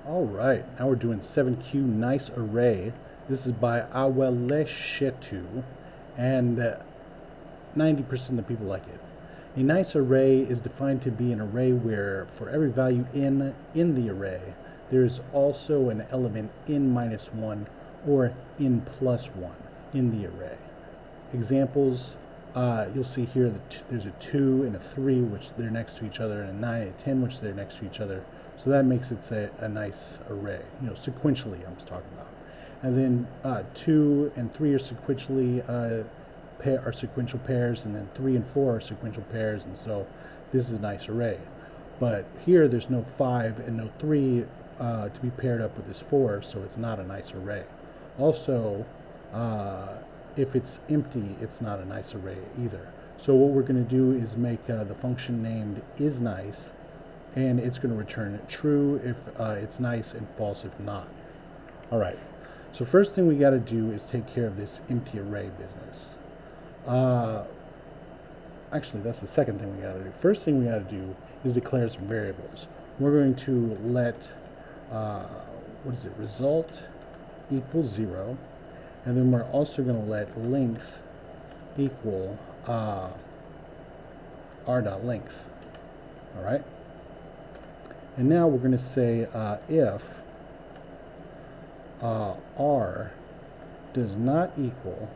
All right, now we're doing 7Q Nice Array. This is by Aweleshetu, and 90% of people like it. A nice array is defined to be an array where for every value in the array, there is also an element in -1 or in +1 in the array. Examples, you'll see here that there's a 2 and a 3, which they're next to each other, and a 9 and a 10, which they're next to each other. So that makes it a nice array, sequentially I'm talking about. And then 2 and 3 are sequentially are sequential pairs, and then 3 and 4 are sequential pairs, and so this is a nice array. But here there's no 5 and no 3 to be paired up with this 4, so it's not a nice array. Also, if it's empty, it's not a nice array either. So what we're going to do is make the function named isNice, and it's going to return true if it's nice and false if not. All right, so first thing we got to do is take care of this empty array business. Actually, that's the second thing we got to do. First thing we got to do is declare some variables. We're going to let, result equals 0. And then we're also going to let length equal r.length. All right? And now we're going to say if r does not equal,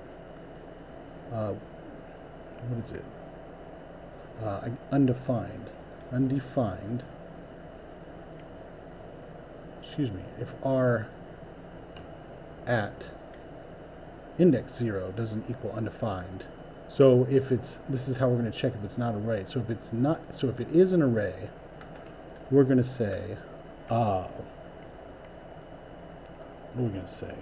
undefined, if r at index 0 doesn't equal undefined. So if this is how we're going to check if it's not an array. So if it is an array, we're going to say, what are we going to say?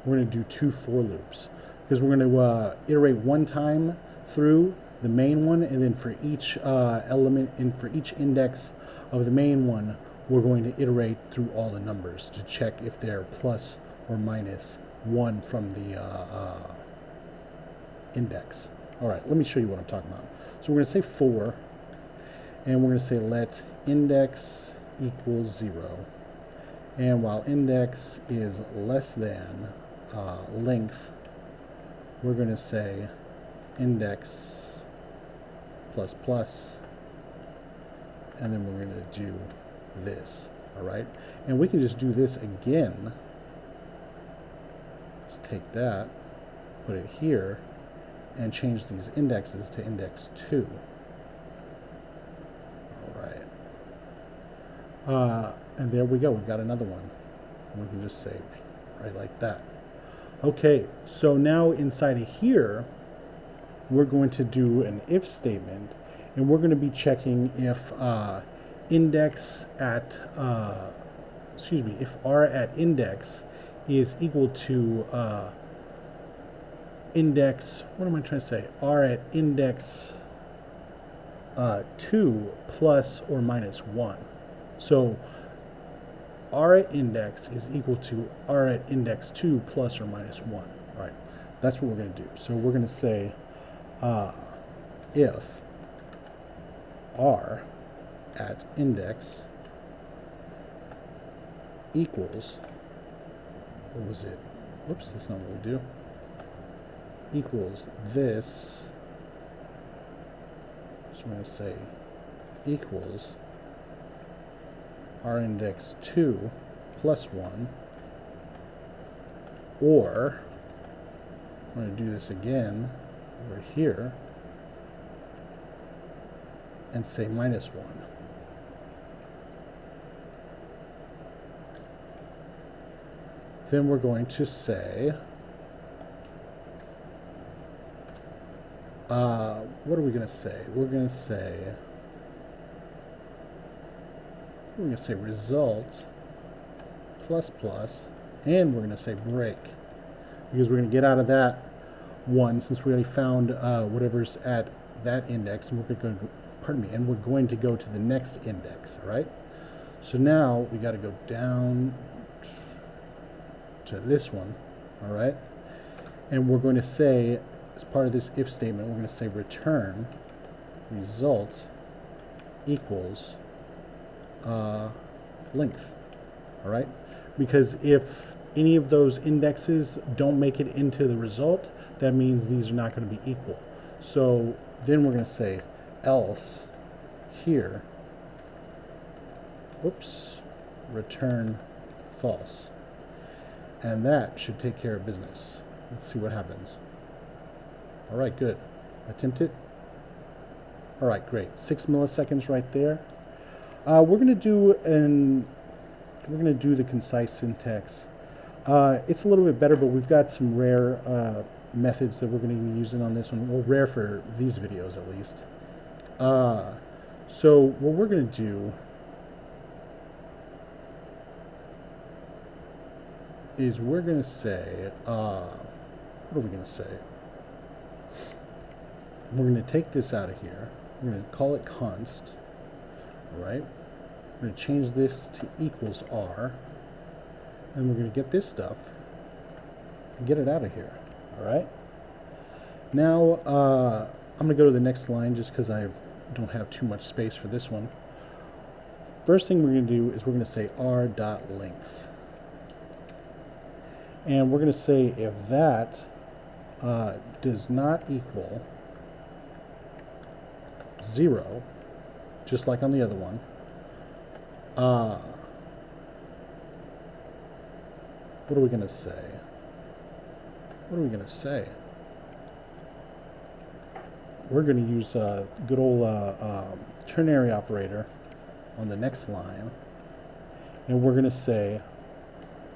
We're going to do 2 for loops, because we're going to iterate one time through the main one, and then for each element and for each index of the main one, we're going to iterate through all the numbers to check if they're plus or minus 1 from the index. All right, let me show you what I'm talking about. So we're going to say for, and we're going to say let index equals 0. And while index is less than length, we're going to say index plus plus, and then we're going to do this. All right, and we can just do this again. Take that, put it here, and change these indexes to index 2. All right. And there we go. We've got another one. And we can just say right like that. Okay, so now inside of here, we're going to do an if statement, and we're going to be checking if if r at index is equal to index, what am I trying to say? R at index 2 plus or minus 1. So R at index is equal to R at index 2 plus or minus 1. All right, that's what we're going to do. So we're going to say if R at index equals, what was it? Whoops, that's not what we do. Equals this. So we're going to say equals r index 2 plus 1, or I'm going to do this again over here and say minus 1. Then we're going to say, what are we going to say? We're going to say result plus plus, and we're going to say break, because we're going to get out of that one since we already found whatever's at that index, and we're going to go to the next index. All right. So now we got to go down to this one, all right, and we're going to say, as part of this if statement, we're going to say return result equals length, all right? Because if any of those indexes don't make it into the result, that means these are not going to be equal. So then we're going to say else here, whoops, return false. And that should take care of business. Let's see what happens. All right, good. Attempt it. All right, great. 6 milliseconds right there. We're going to do the concise syntax. It's a little bit better, but we've got some rare methods that we're going to be using on this one. Well, rare for these videos at least. So what we're going to do is we're going to say, what are we going to say? We're going to take this out of here. We're going to call it const. All right. We're going to change this to equals r. And we're going to get this stuff and get it out of here. All right. Now, I'm going to go to the next line just because I don't have too much space for this one. First thing we're going to do is we're going to say r.length. And we're going to say if that does not equal 0, just like on the other one, what are we going to say? What are we going to say? We're going to use a good old ternary operator on the next line, and we're going to say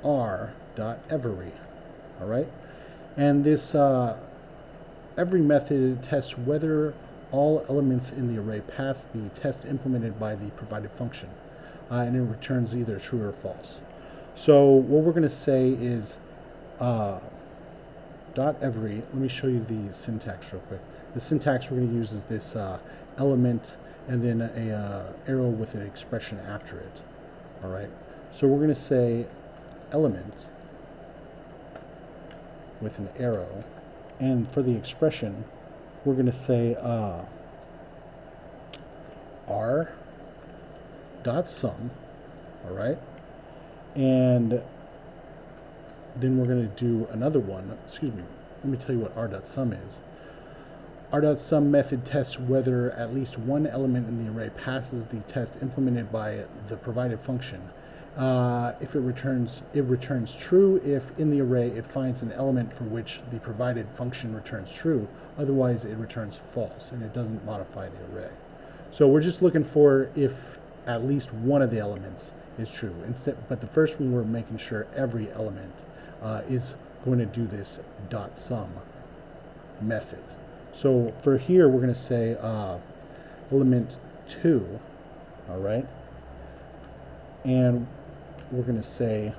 r.every. All right, and this every method tests whether all elements in the array pass the test implemented by the provided function, and it returns either true or false. So what we're going to say is .every. Let me show you the syntax real quick. The syntax we're going to use is this element and then a arrow with an expression after it. All right. So we're going to say element with an arrow, and for the expression, we're going to say r.sum. All right. And then we're going to do another one. Excuse me. Let me tell you what r.sum is. R.sum method tests whether at least one element in the array passes the test implemented by the provided function. If it returns true if in the array it finds an element for which the provided function returns true. Otherwise, it returns false, and it doesn't modify the array. So we're just looking for if at least one of the elements is true. But the first one, we're making sure every element is going to do this .sum method. So for here, we're going to say element 2, all right? And we're going to say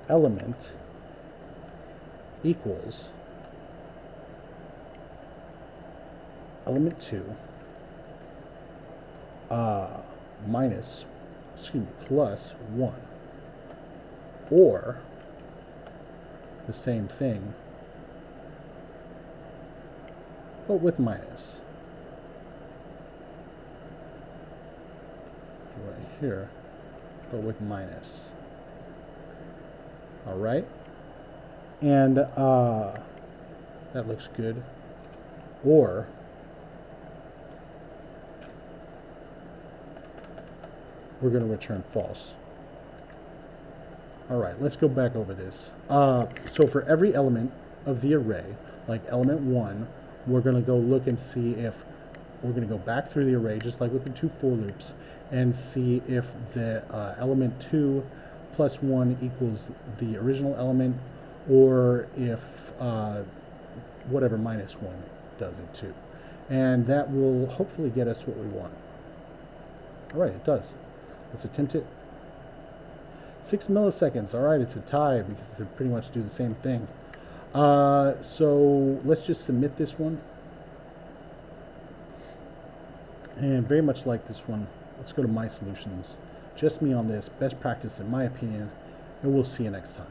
element equals element 2 plus 1, or the same thing but with minus right here, but with minus. All right, and that looks good. Or we're going to return false. All right, let's go back over this. So for every element of the array, like element 1, we're going to go look and see if we're going to go back through the array, just like with the 2 for loops, and see if the element 2 plus 1 equals the original element, or if whatever minus 1 does it too. And that will hopefully get us what we want. All right, it does. Let's attempt it. 6 milliseconds. All right, it's a tie because they pretty much do the same thing. So let's just submit this one. And very much like this one, let's go to My Solutions. Just me on this, best practice in my opinion, and we'll see you next time.